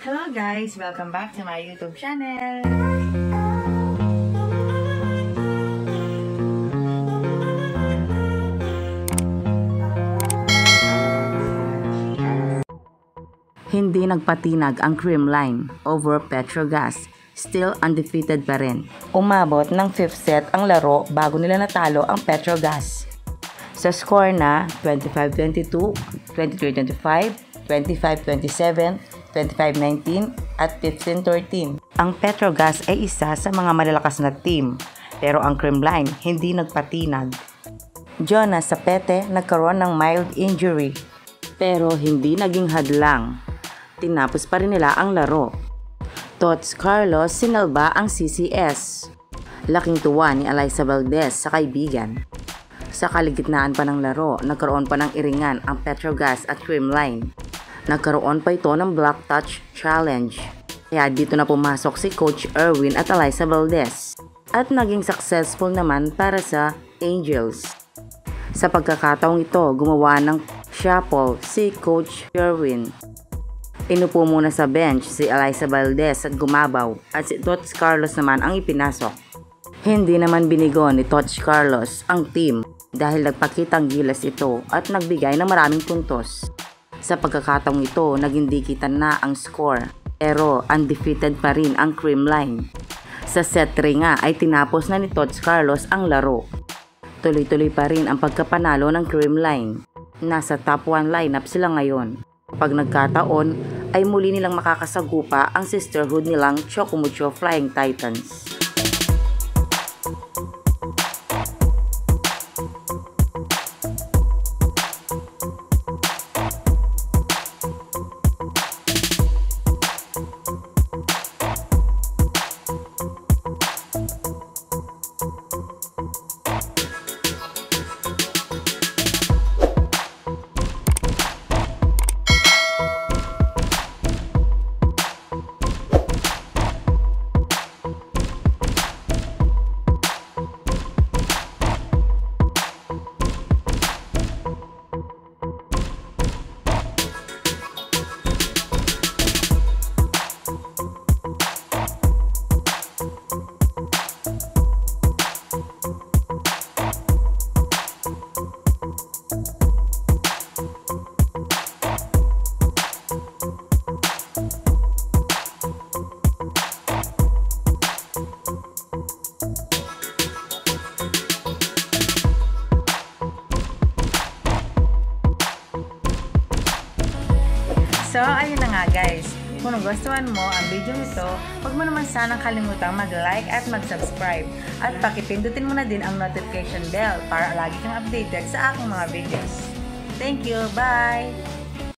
Hello guys! Welcome back to my YouTube channel! Hindi nagpatinag ang Creamline over Petrogas. Still undefeated pa rin. Umabot ng 5th set ang laro bago nila natalo ang Petrogas. Sa score na 25-22, 23-25, 25-27, 25-19 at 15-13. Ang Petrogas ay isa sa mga malalakas na team, pero ang Creamline hindi nagpatinag. Jonas Sapete nagkaroon ng mild injury, pero hindi naging hadlang. Tinapos pa rin nila ang laro. Tots Carlos sinalba ang CCS. Laking tuwa ni Alyssa Valdez sa kaibigan. Sa kaligitnaan pa ng laro, nagkaroon pa ng iringan ang Petrogas at Creamline. Nagkaroon pa ito ng Black Touch Challenge. Kaya dito na pumasok si Coach Erwin at Alyssa Valdez. At naging successful naman para sa Angels. Sa pagkakataong ito, gumawa ng shuffle si Coach Erwin. Inupo muna sa bench si Alyssa Valdez at gumabaw at si Tots Carlos naman ang ipinasok. Hindi naman binigo ni Tots Carlos ang team dahil nagpakitang gilas ito at nagbigay ng maraming puntos. Sa pagkakataong ito, naging dikitan na ang score pero undefeated pa rin ang Creamline. Sa set 3 nga ay tinapos na ni Tots Carlos ang laro. Tuloy-tuloy pa rin ang pagkapanalo ng Creamline. Nasa top 1 lineup sila ngayon. Pag nagkataon ay muli nilang makakasagupa ang sisterhood nilang Chocumucho Flying Titans. So, ayun na nga guys. Kung nagustuhan mo ang video ito, huwag mo naman sanang kalimutang mag-like at mag-subscribe. At pakipindutin mo na din ang notification bell para lagi kang updated sa aking mga videos. Thank you! Bye!